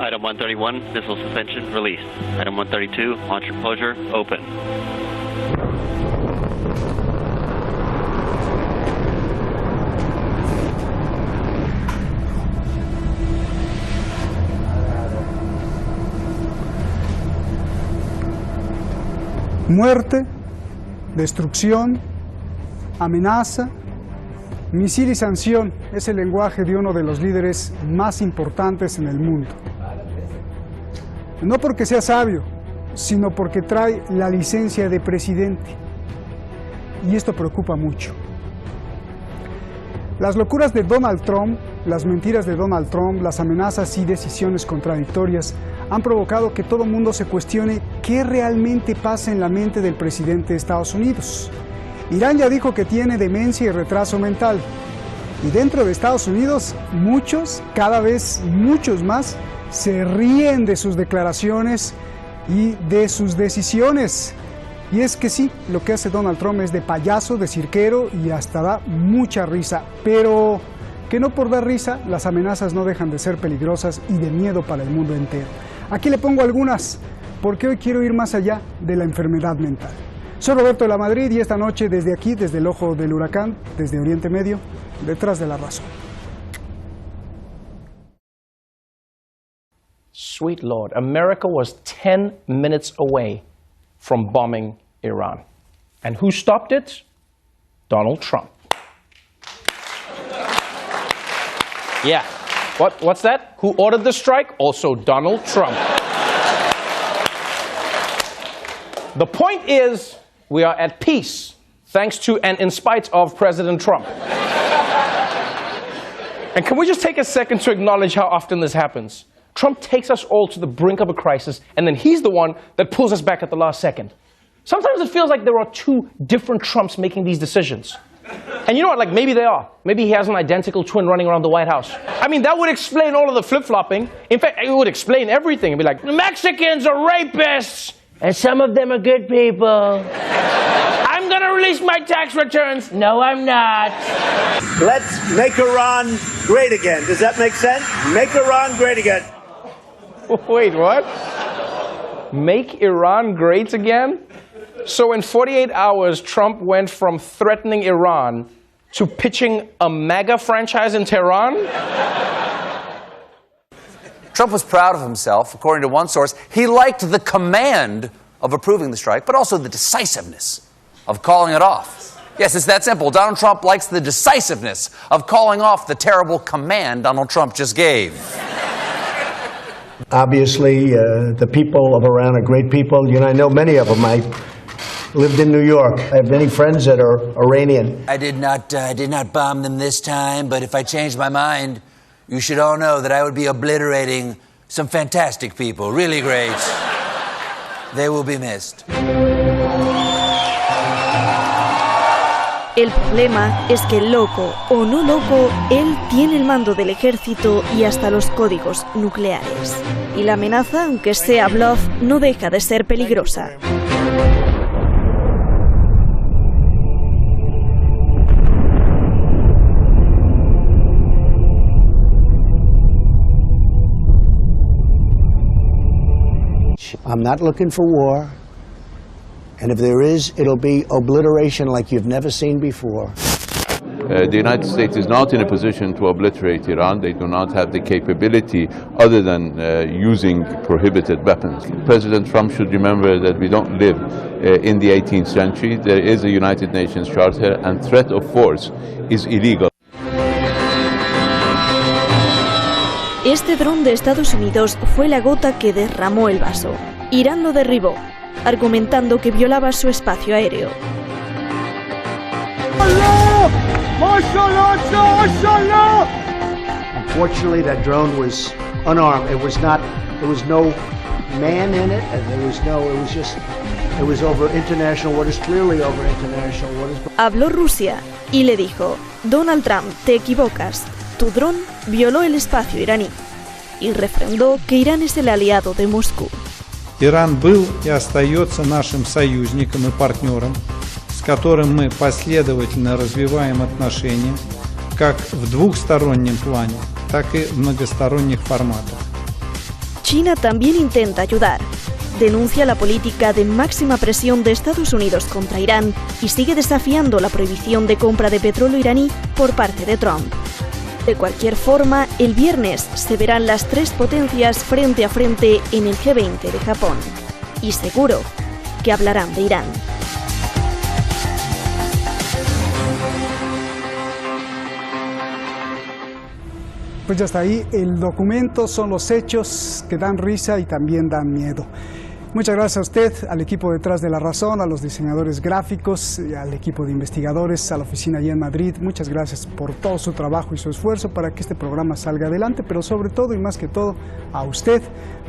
Item 131, missile suspension released. Item 132, launch enclosure open. Muerte, destrucción, amenaza, misil y sanción es el lenguaje de uno de los líderes más importantes en el mundo. No porque sea sabio, sino porque trae la licencia de presidente. Y esto preocupa mucho. Las locuras de Donald Trump, las mentiras de Donald Trump, las amenazas y decisiones contradictorias han provocado que todo el mundo se cuestione qué realmente pasa en la mente del presidente de Estados Unidos. Irán ya dijo que tiene demencia y retraso mental. Y dentro de Estados Unidos, muchos, cada vez muchos más, se ríen de sus declaraciones y de sus decisiones. Y es que sí, lo que hace Donald Trump es de payaso, de cirquero y hasta da mucha risa. Pero que no por dar risa, las amenazas no dejan de ser peligrosas y de miedo para el mundo entero. Aquí le pongo algunas, porque hoy quiero ir más allá de la enfermedad mental. Soy Roberto de la Madrid y esta noche desde aquí, desde el ojo del huracán, desde Oriente Medio, detrás de la razón. Sweet Lord, America was 10 minutes away from bombing Iran. And who stopped it? Donald Trump. Yeah. What's that? Who ordered the strike? Also Donald Trump. The point is, we are at peace, thanks to and in spite of President Trump. And can we just take a second to acknowledge how often this happens? Trump takes us all to the brink of a crisis, and then he's the one that pulls us back at the last second. Sometimes it feels like there are two different Trumps making these decisions. And you know what, like maybe they are. Maybe he has an identical twin running around the White House. I mean, that would explain all of the flip-flopping. In fact, it would explain everything. It'd be like, the Mexicans are rapists, and some of them are good people. I'm going to release my tax returns. No, I'm not. Let's make Iran great again. Does that make sense? Make Iran great again. Wait, what? Make Iran great again? So in 48 hours, Trump went from threatening Iran to pitching a MAGA franchise in Tehran? Trump was proud of himself. According to one source, he liked the command of approving the strike, but also the decisiveness of calling it off. Yes, it's that simple. Donald Trump likes the decisiveness of calling off the terrible command Donald Trump just gave. Obviously, the people of Iran are great people. You know, I know many of them. I lived in New York. I have many friends that are Iranian. I did not bomb them this time, but if I changed my mind, you should all know that I would be obliterating some fantastic people, really great. They will be missed. El problema es que loco o no loco, él tiene el mando del ejército y hasta los códigos nucleares. Y la amenaza, aunque sea bluff, no deja de ser peligrosa. I'm not looking for war. And if there is, it'll be obliteration like you've never seen before. The United States is not in a position to obliterate Iran. They do not have the capability other than using prohibited weapons. President Trump should remember that we don't live in the 18th century. There is a United Nations Charter, and threat of force is illegal. Este dron de Estados Unidos fue la gota que derramó el vaso. Irán lo derribó, argumentando que violaba su espacio aéreo. Unfortunately, that drone was unarmed. There was no man in it, and it was over international waters, clearly over international waters. Habló Rusia y le dijo: Donald Trump, te equivocas. Tu dron violó el espacio iraní. Y refrendó que Irán es el aliado de Moscú. Иран был и остается нашим союзником и партнером, с которым мы последовательно развиваем отношения как в двухстороннем плане, так и в многосторонних форматах. China también intenta ayudar. Denuncia la política de máxima presión de Estados Unidos contra Irán y sigue desafiando la prohibición de compra de petróleo iraní por parte de Trump. De cualquier forma, el viernes se verán las tres potencias frente a frente en el G20 de Japón. Y seguro que hablarán de Irán. Pues ya está ahí, el documento son los hechos que dan risa y también dan miedo. Muchas gracias a usted, al equipo detrás de La Razón, a los diseñadores gráficos, al equipo de investigadores, a la oficina allá en Madrid. Muchas gracias por todo su trabajo y su esfuerzo para que este programa salga adelante, pero sobre todo y más que todo a usted,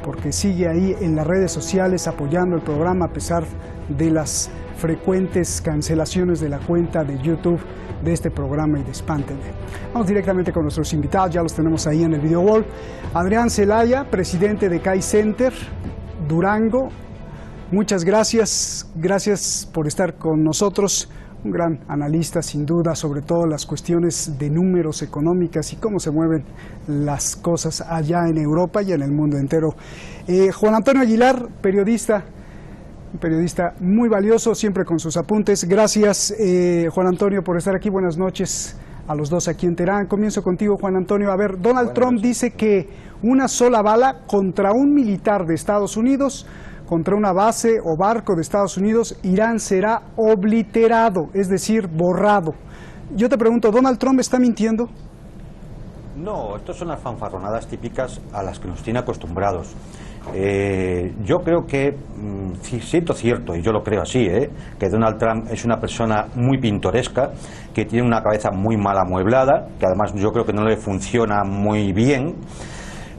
porque sigue ahí en las redes sociales apoyando el programa a pesar de las frecuentes cancelaciones de la cuenta de YouTube de este programa y de Espánteme. Vamos directamente con nuestros invitados, ya los tenemos ahí en el video wall. Adrián Celaya, presidente de CAI Center, Durango, muchas gracias por estar con nosotros, un gran analista sin duda, sobre todo las cuestiones de números económicas y cómo se mueven las cosas allá en Europa y en el mundo entero. Juan Antonio Aguilar, periodista, un periodista muy valioso, siempre con sus apuntes. Gracias, Juan Antonio, por estar aquí. Buenas noches a los dos aquí en Teherán. Comienzo contigo, Juan Antonio. A ver, Donald Trump dice que una sola bala contra un militar de Estados Unidos, contra una base o barco de Estados Unidos, Irán será obliterado, es decir, borrado. Yo te pregunto, ¿Donald Trump está mintiendo? No, estas son las fanfarronadas típicas a las que nos tiene acostumbrados. Yo creo que, siento cierto, y yo lo creo así, que Donald Trump es una persona muy pintoresca, que tiene una cabeza muy mal amueblada, que además yo creo que no le funciona muy bien,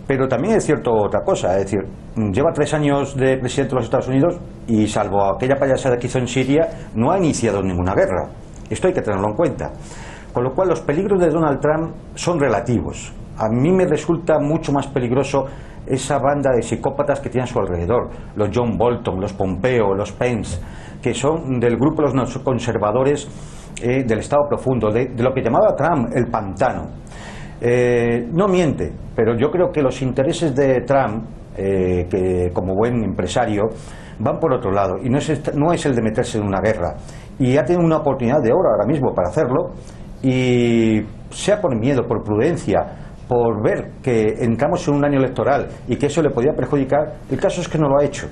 pero también es cierto otra cosa, es decir, lleva 3 años de presidente de los Estados Unidos y salvo aquella payasada que hizo en Siria, no ha iniciado ninguna guerra. Esto hay que tenerlo en cuenta. Con lo cual los peligros de Donald Trump son relativos. A mí me resulta mucho más peligroso esa banda de psicópatas que tiene a su alrededor, los John Bolton, los Pompeo, los Pence, que son del grupo de los conservadores del Estado profundo, de lo que llamaba Trump el pantano. No miente, pero yo creo que los intereses de Trump, que como buen empresario, van por otro lado, y no es el de meterse en una guerra, y ha tenido una oportunidad de oro ahora mismo para hacerlo, y sea por miedo, por prudencia, por ver que entramos en un año electoral y que eso le podía perjudicar, el caso es que no lo ha hecho.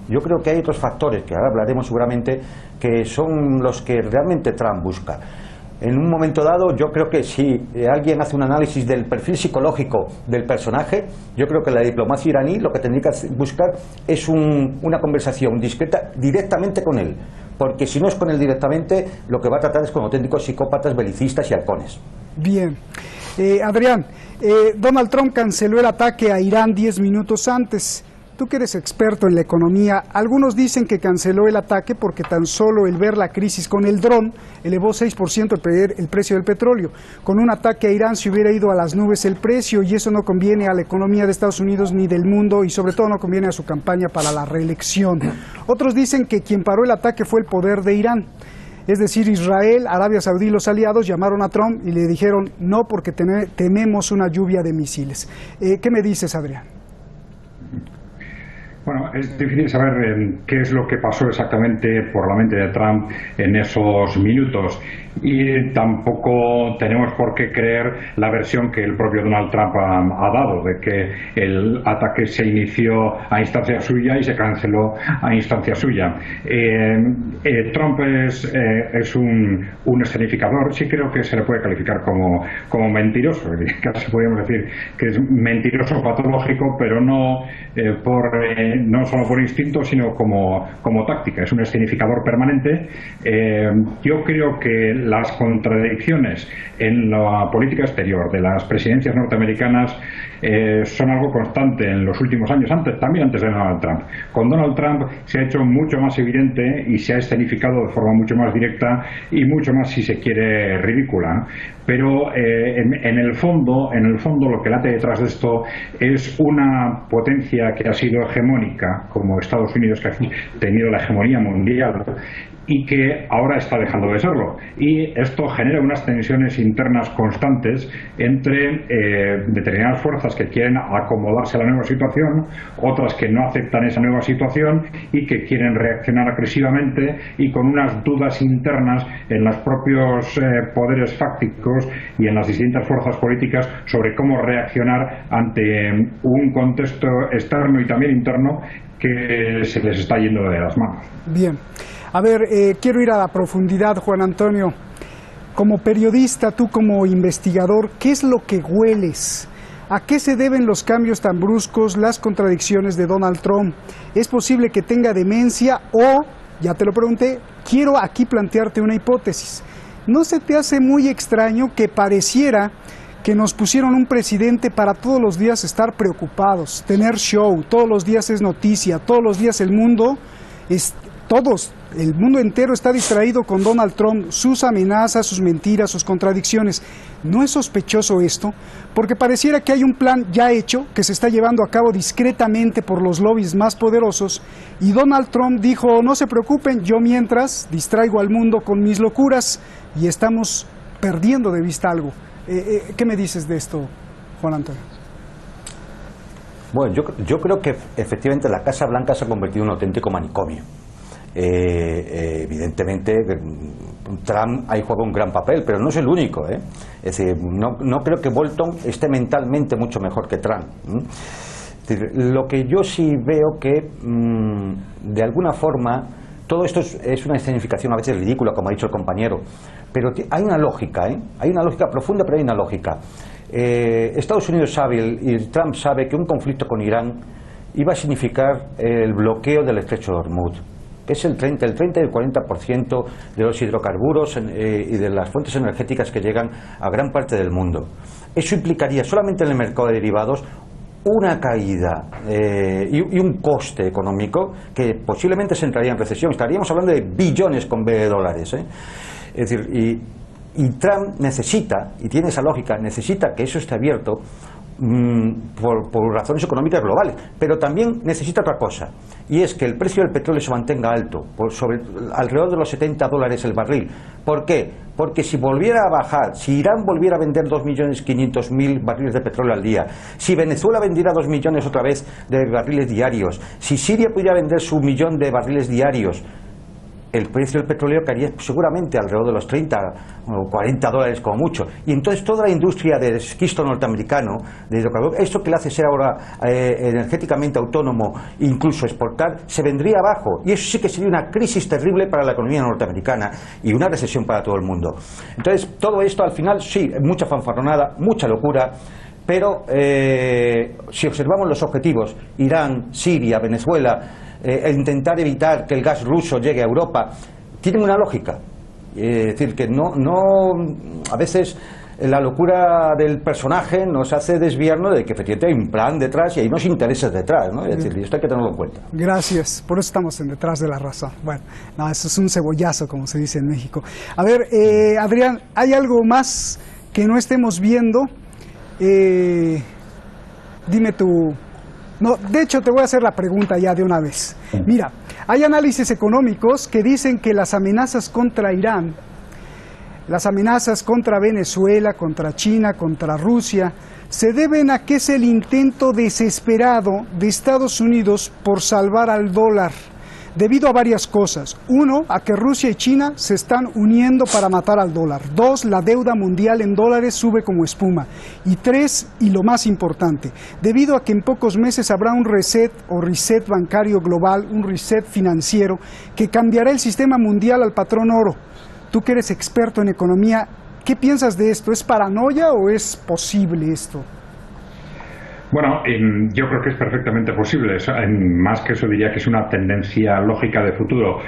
Yo creo que hay otros factores, que ahora hablaremos seguramente, que son los que realmente Trump busca. En un momento dado, yo creo que si alguien hace un análisis del perfil psicológico del personaje, yo creo que la diplomacia iraní lo que tendría que buscar es una conversación discreta directamente con él, porque si no es con él directamente, lo que va a tratar es con auténticos psicópatas, belicistas y halcones. Bien. Adrián, Donald Trump canceló el ataque a Irán 10 minutos antes. Tú que eres experto en la economía, algunos dicen que canceló el ataque porque tan solo el ver la crisis con el dron elevó 6% el precio del petróleo. Con un ataque a Irán se hubiera ido a las nubes el precio y eso no conviene a la economía de Estados Unidos ni del mundo y sobre todo no conviene a su campaña para la reelección. Otros dicen que quien paró el ataque fue el poder de Irán. Es decir, Israel, Arabia Saudí y los aliados llamaron a Trump y le dijeron no porque tememos una lluvia de misiles. ¿Qué me dices, Adrián? Bueno, es difícil saber qué es lo que pasó exactamente por la mente de Trump en esos minutos y tampoco tenemos por qué creer la versión que el propio Donald Trump ha dado, de que el ataque se inició a instancia suya y se canceló a instancia suya. Trump es un escenificador, sí creo que se le puede calificar como mentiroso, casi podríamos decir que es mentiroso patológico, pero no solo por instinto, sino como táctica. Es un escenificador permanente. Yo creo que las contradicciones en la política exterior de las presidencias norteamericanas son algo constante en los últimos años, también antes de Donald Trump. Con Donald Trump se ha hecho mucho más evidente y se ha escenificado de forma mucho más directa y mucho más, si se quiere, ridícula. Pero en el fondo lo que late detrás de esto es una potencia que ha sido hegemónica, como Estados Unidos, que ha tenido la hegemonía mundial, y que ahora está dejando de serlo. Y esto genera unas tensiones internas constantes entre determinadas fuerzas que quieren acomodarse a la nueva situación, otras que no aceptan esa nueva situación y que quieren reaccionar agresivamente, y con unas dudas internas en los propios poderes fácticos y en las distintas fuerzas políticas sobre cómo reaccionar ante un contexto externo y también interno que se les está yendo de las manos. Bien. A ver, quiero ir a la profundidad, Juan Antonio. Como periodista, tú como investigador, ¿qué es lo que hueles? ¿A qué se deben los cambios tan bruscos, las contradicciones de Donald Trump? ¿Es posible que tenga demencia o, ya te lo pregunté, quiero aquí plantearte una hipótesis? ¿No se te hace muy extraño que pareciera que nos pusieron un presidente para todos los días estar preocupados, tener show, todos los días es noticia, todos los días el mundo el mundo entero está distraído con Donald Trump, sus amenazas, sus mentiras, sus contradicciones? ¿No es sospechoso esto? Porque pareciera que hay un plan ya hecho, que se está llevando a cabo discretamente por los lobbies más poderosos, y Donald Trump dijo, no se preocupen, yo mientras distraigo al mundo con mis locuras, y estamos perdiendo de vista algo. ¿Qué me dices de esto, Juan Antonio? Bueno, yo creo que efectivamente la Casa Blanca se ha convertido en un auténtico manicomio. Evidentemente Trump ahí juega un gran papel, pero no es el único, Es decir, no creo que Bolton esté mentalmente mucho mejor que Trump. Es decir, lo que yo sí veo que de alguna forma todo esto es una escenificación a veces ridícula, como ha dicho el compañero, pero hay una lógica, hay una lógica profunda, pero hay una lógica. Estados Unidos sabe y Trump sabe que un conflicto con Irán iba a significar el bloqueo del estrecho de Hormuz, que es el 30 y el 40% de los hidrocarburos y de las fuentes energéticas que llegan a gran parte del mundo. Eso implicaría solamente en el mercado de derivados una caída y un coste económico que posiblemente se entraría en recesión. Estaríamos hablando de billones con B de dólares. Es decir, y Trump necesita, y tiene esa lógica, necesita que eso esté abierto por razones económicas globales, pero también necesita otra cosa, y es que el precio del petróleo se mantenga alto, alrededor de los $70 el barril. ¿Por qué? Porque si volviera a bajar, si Irán volviera a vender 2.500.000 barriles de petróleo al día, si Venezuela vendiera 2 millones otra vez de barriles diarios, si Siria pudiera vender su 1 millón de barriles diarios, el precio del petróleo caería seguramente alrededor de los 30 o 40 dólares como mucho. Y entonces toda la industria del esquisto norteamericano, de hidrocarburos, esto que le hace ser ahora energéticamente autónomo, incluso exportar, se vendría abajo. Y eso sí que sería una crisis terrible para la economía norteamericana y una recesión para todo el mundo. Entonces todo esto al final, sí, mucha fanfarronada, mucha locura. Pero si observamos los objetivos, Irán, Siria, Venezuela, intentar evitar que el gas ruso llegue a Europa, tienen una lógica. Es decir, que a veces la locura del personaje nos hace desviarnos de que efectivamente hay un plan detrás y hay unos intereses detrás, ¿no? Es decir, esto hay que tenerlo en cuenta. Gracias, por eso estamos en Detrás de la Razón. Bueno, no, eso es un cebollazo, como se dice en México. A ver, Adrián, ¿hay algo más que no estemos viendo? Dime tú. No, de hecho te voy a hacer la pregunta ya de una vez. Mira, hay análisis económicos que dicen que las amenazas contra Irán, las amenazas contra Venezuela, contra China, contra Rusia, se deben a que es el intento desesperado de Estados Unidos por salvar al dólar, debido a varias cosas. Uno, a que Rusia y China se están uniendo para matar al dólar. Dos, la deuda mundial en dólares sube como espuma. Y tres, y lo más importante, debido a que en pocos meses habrá un reset o reset bancario global, un reset financiero, que cambiará el sistema mundial al patrón oro. Tú que eres experto en economía, ¿qué piensas de esto? ¿Es paranoia o es posible esto? Bueno, yo creo que es perfectamente posible. Más que eso diría que es una tendencia lógica de futuro.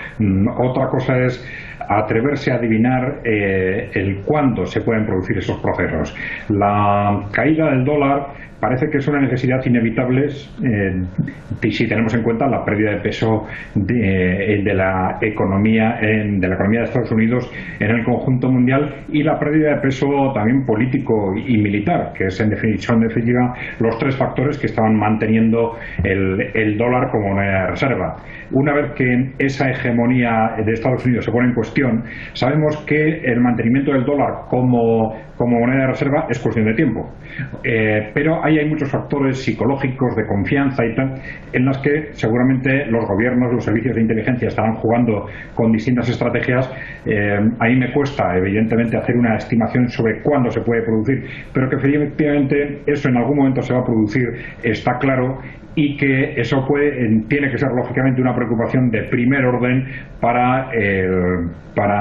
Otra cosa es atreverse a adivinar el cuándo se pueden producir esos procesos. La caída del dólar parece que es una necesidad inevitable si tenemos en cuenta la pérdida de peso de la economía de Estados Unidos en el conjunto mundial y la pérdida de peso también político y militar, que es en definitiva los tres factores que estaban manteniendo el dólar como moneda de reserva. Una vez que esa hegemonía de Estados Unidos se pone en cuestión, sabemos que el mantenimiento del dólar como moneda de reserva es cuestión de tiempo. Pero ahí hay muchos factores psicológicos, de confianza y tal, en las que seguramente los gobiernos, los servicios de inteligencia estarán jugando con distintas estrategias. Ahí me cuesta, evidentemente, hacer una estimación sobre cuándo se puede producir, pero que efectivamente eso en algún momento se va a producir, está claro, y que eso tiene que ser lógicamente una preocupación de primer orden para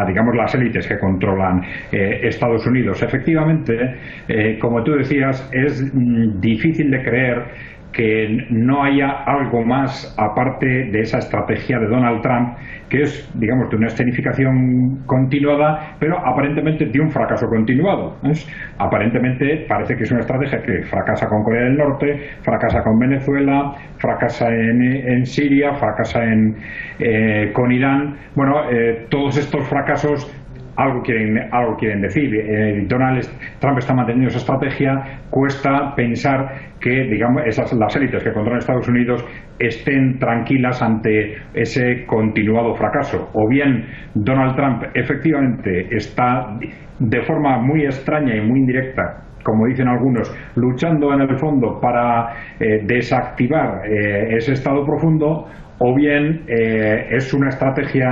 digamos, las élites que controlan Estados Unidos. Efectivamente, como tú decías, es difícil de creer que no haya algo más aparte de esa estrategia de Donald Trump, que es, digamos, de una escenificación continuada, pero aparentemente de un fracaso continuado. Aparentemente parece que es una estrategia que fracasa con Corea del Norte, fracasa con Venezuela, fracasa en Siria, fracasa con Irán. Bueno, todos estos fracasos algo quieren decir. Donald Trump está manteniendo esa estrategia. Cuesta pensar que, digamos, las élites que controlan Estados Unidos estén tranquilas ante ese continuado fracaso. O bien Donald Trump efectivamente está de forma muy extraña y muy indirecta, como dicen algunos, luchando en el fondo para desactivar ese estado profundo, o bien es una estrategia,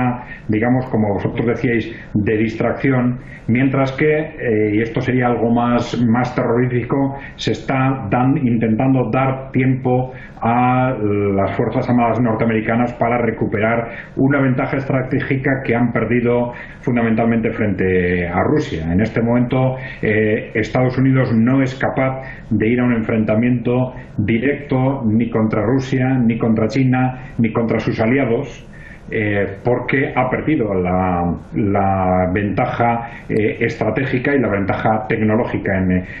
digamos, como vosotros decíais, de distracción, mientras que, y esto sería algo más terrorífico, se está intentando dar tiempo a las Fuerzas Armadas norteamericanas para recuperar una ventaja estratégica que han perdido fundamentalmente frente a Rusia. En este momento Estados Unidos no es capaz de ir a un enfrentamiento directo ni contra Rusia, ni contra China, ni contra sus aliados, porque ha perdido la ventaja estratégica y la ventaja tecnológica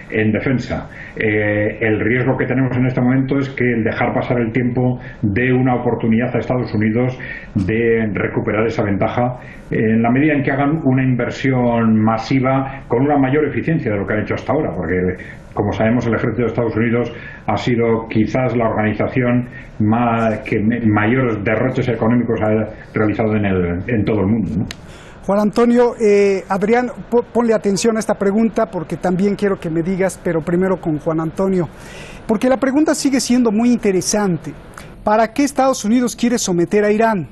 en defensa. El riesgo que tenemos en este momento es que el dejar pasar el tiempo dé una oportunidad a Estados Unidos de recuperar esa ventaja en la medida en que hagan una inversión masiva con una mayor eficiencia de lo que han hecho hasta ahora, porque, como sabemos, el ejército de Estados Unidos ha sido quizás la organización que mayores derroches económicos ha realizado en todo el mundo, ¿no? Juan Antonio, Adrián, ponle atención a esta pregunta porque también quiero que me digas, pero primero con Juan Antonio, porque la pregunta sigue siendo muy interesante. ¿Para qué Estados Unidos quiere someter a Irán?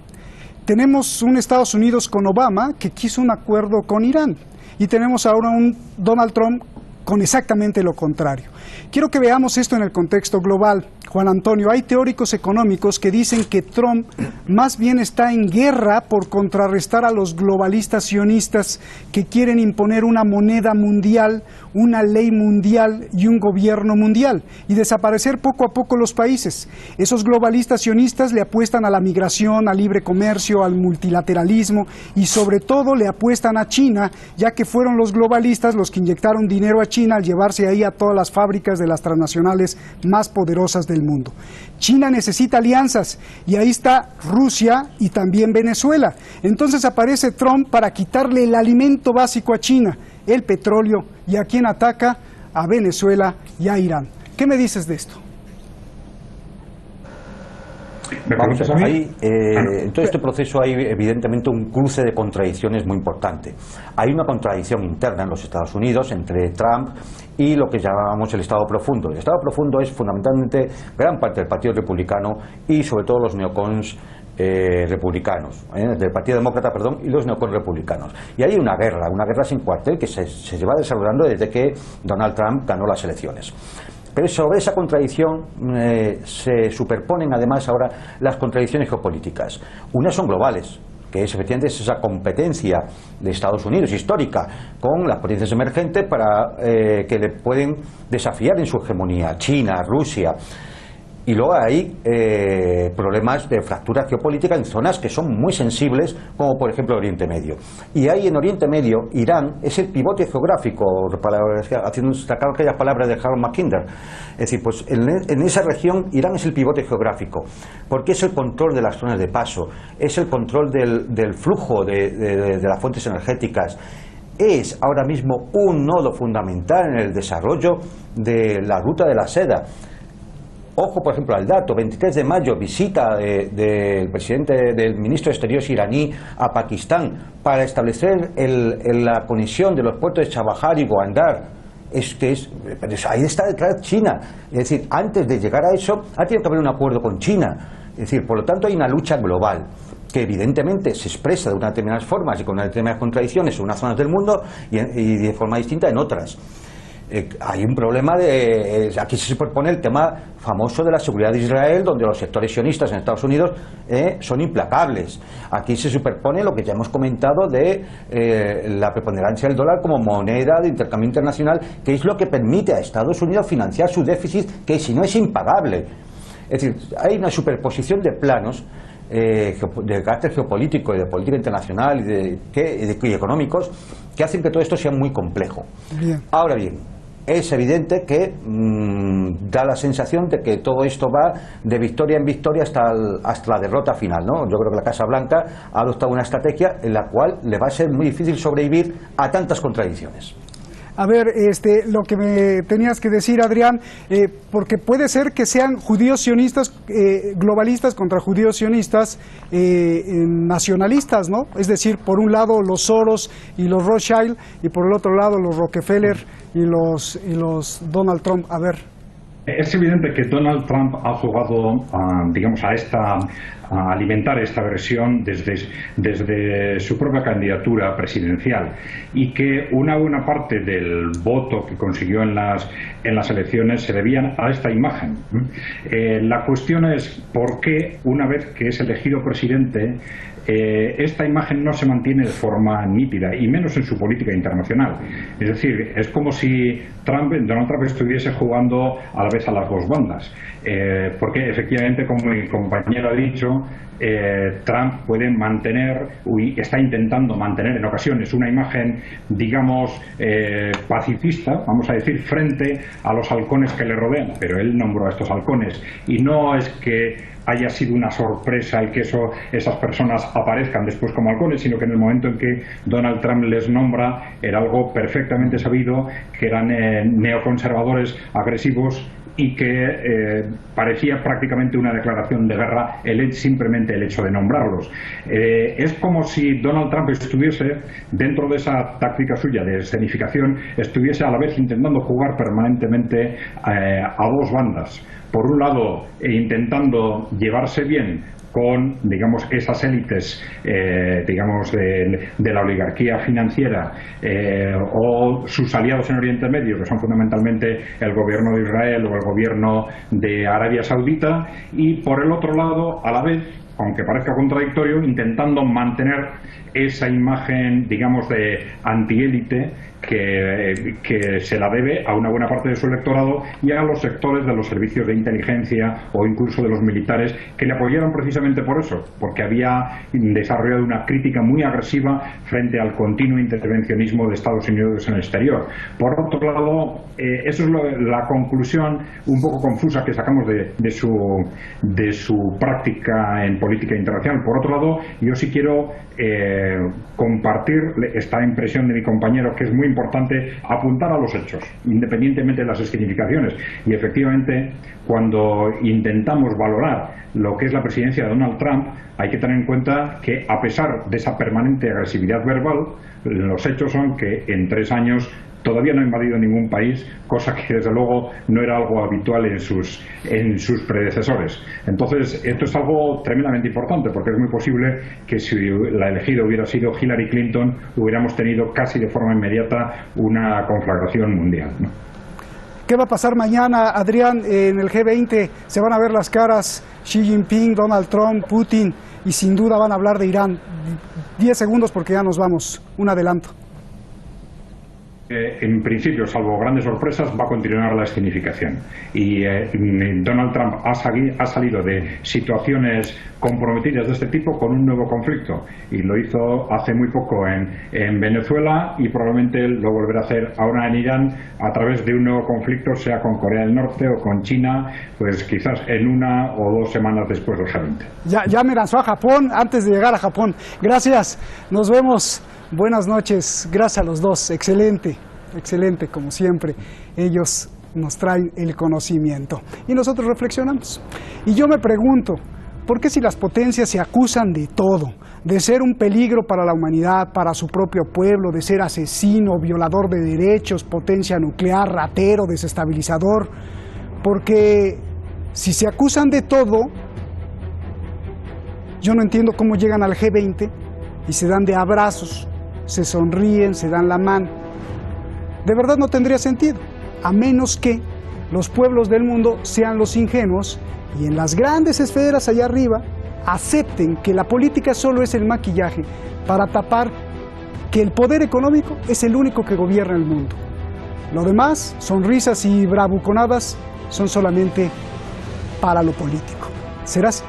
Tenemos un Estados Unidos con Obama que quiso un acuerdo con Irán y tenemos ahora un Donald Trump con exactamente lo contrario. Quiero que veamos esto en el contexto global. Juan Antonio, hay teóricos económicos que dicen que Trump más bien está en guerra por contrarrestar a los globalistas sionistas que quieren imponer una moneda mundial, una ley mundial y un gobierno mundial y desaparecer poco a poco los países. Esos globalistas sionistas le apuestan a la migración, al libre comercio, al multilateralismo y sobre todo le apuestan a China, ya que fueron los globalistas los que inyectaron dinero a China al llevarse ahí a todas las fábricas de las transnacionales más poderosas del mundo. China necesita alianzas y ahí está Rusia y también Venezuela. Entonces aparece Trump para quitarle el alimento básico a China, el petróleo, y a quien ataca, a Venezuela y a Irán. ¿Qué me dices de esto? Vamos a ver, en todo este proceso hay evidentemente un cruce de contradicciones muy importante. Hay una contradicción interna en los Estados Unidos entre Trump y lo que llamamos el Estado profundo. El Estado profundo es fundamentalmente gran parte del Partido Republicano y sobre todo los neocons republicanos, del Partido Demócrata, perdón, y los neocons republicanos. Y hay una guerra sin cuartel que se lleva desarrollando desde que Donald Trump ganó las elecciones. Pero sobre esa contradicción se superponen además ahora las contradicciones geopolíticas. Unas son globales, que es efectivamente esa competencia de Estados Unidos histórica con las potencias emergentes para que le pueden desafiar en su hegemonía, China, Rusia. Y luego hay problemas de fractura geopolítica en zonas que son muy sensibles, como por ejemplo Oriente Medio. Y ahí en Oriente Medio, Irán es el pivote geográfico, haciendo destacar aquellas palabras de Harold Mackinder. Es decir, pues en esa región Irán es el pivote geográfico, porque es el control de las zonas de paso, es el control del flujo de las fuentes energéticas. Es ahora mismo un nodo fundamental en el desarrollo de la ruta de la seda. Ojo, por ejemplo, al dato, 23 de mayo, visita del ministro de Exteriores iraní a Pakistán para establecer la conexión de los puertos de Chabahar y Bandar. Ahí está detrás China. Es decir, antes de llegar a eso, ha tenido que haber un acuerdo con China. Es decir, por lo tanto, hay una lucha global que evidentemente se expresa de unas determinadas formas y con unas determinadas contradicciones en unas zonas del mundo y de forma distinta en otras. Hay un problema aquí se superpone el tema famoso de la seguridad de Israel, donde los sectores sionistas en Estados Unidos son implacables. Aquí se superpone lo que ya hemos comentado de la preponderancia del dólar como moneda de intercambio internacional, que es lo que permite a Estados Unidos financiar su déficit, que si no es impagable. Es decir, hay una superposición de planos de carácter geopolítico y de política internacional y económicos que hacen que todo esto sea muy complejo. Bien. Ahora bien, es evidente que da la sensación de que todo esto va de victoria en victoria hasta la derrota final, ¿no? Yo creo que la Casa Blanca ha adoptado una estrategia en la cual le va a ser muy difícil sobrevivir a tantas contradicciones. A ver, lo que me tenías que decir, Adrián, porque puede ser que sean judíos sionistas, globalistas contra judíos sionistas nacionalistas, ¿no? Es decir, por un lado los Soros y los Rothschild y por el otro lado los Rockefeller y los Donald Trump. A ver. Es evidente que Donald Trump ha jugado, a alimentar esta versión desde su propia candidatura presidencial y que una buena parte del voto que consiguió en las elecciones se debían a esta imagen. La cuestión es por qué, una vez que es elegido presidente, esta imagen no se mantiene de forma nítida, y menos en su política internacional. Es decir, es como si Donald Trump estuviese jugando a la vez a las dos bandas, porque efectivamente, como mi compañero ha dicho, Trump puede está intentando mantener en ocasiones una imagen, digamos, pacifista, vamos a decir, frente a los halcones que le rodean, pero él nombró a estos halcones, y no es que haya sido una sorpresa el que esas personas aparezcan después como halcones, sino que en el momento en que Donald Trump les nombra era algo perfectamente sabido, que eran neoconservadores agresivos y que parecía prácticamente una declaración de guerra simplemente el hecho de nombrarlos. Es como si Donald Trump estuviese, dentro de esa táctica suya de escenificación, estuviese a la vez intentando jugar permanentemente a dos bandas. Por un lado, intentando llevarse bien con, digamos, esas élites, digamos, de la oligarquía financiera o sus aliados en Oriente Medio, que son fundamentalmente el gobierno de Israel o el gobierno de Arabia Saudita, y por el otro lado, a la vez, aunque parezca contradictorio, intentando mantener esa imagen, digamos, de antiélite que se la debe a una buena parte de su electorado y a los sectores de los servicios de inteligencia o incluso de los militares que le apoyaron precisamente por eso, porque había desarrollado una crítica muy agresiva frente al continuo intervencionismo de Estados Unidos en el exterior. Por otro lado, eso es la conclusión un poco confusa que sacamos de su práctica en política internacional. Por otro lado, yo sí quiero compartir esta impresión de mi compañero, que es muy importante apuntar a los hechos, independientemente de las escenificaciones. Y efectivamente, cuando intentamos valorar lo que es la presidencia de Donald Trump, hay que tener en cuenta que, a pesar de esa permanente agresividad verbal, los hechos son que en 3 años todavía no ha invadido ningún país, cosa que desde luego no era algo habitual en sus predecesores. Entonces, esto es algo tremendamente importante, porque es muy posible que si la elegida hubiera sido Hillary Clinton, hubiéramos tenido casi de forma inmediata una conflagración mundial, ¿no? ¿Qué va a pasar mañana, Adrián, en el G20? Se van a ver las caras Xi Jinping, Donald Trump, Putin, y sin duda van a hablar de Irán. 10 segundos porque ya nos vamos. Un adelanto. En principio, salvo grandes sorpresas, va a continuar la escenificación. Y Donald Trump ha salido de situaciones comprometidas de este tipo con un nuevo conflicto. Y lo hizo hace muy poco en Venezuela y probablemente lo volverá a hacer ahora en Irán a través de un nuevo conflicto, sea con Corea del Norte o con China, pues quizás en 1 o 2 semanas después del G20. Ya me lanzó a Japón antes de llegar a Japón. Gracias, nos vemos. Buenas noches, gracias a los dos, excelente, excelente como siempre, ellos nos traen el conocimiento y nosotros reflexionamos. Y yo me pregunto, ¿por qué si las potencias se acusan de todo, de ser un peligro para la humanidad, para su propio pueblo, de ser asesino, violador de derechos, potencia nuclear, ratero, desestabilizador? Porque si se acusan de todo, yo no entiendo cómo llegan al G20 y se dan de abrazos, se sonríen, se dan la mano. De verdad no tendría sentido, a menos que los pueblos del mundo sean los ingenuos y en las grandes esferas allá arriba acepten que la política solo es el maquillaje para tapar que el poder económico es el único que gobierna el mundo. Lo demás, sonrisas y bravuconadas, son solamente para lo político. ¿Será así?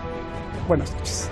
Buenas noches.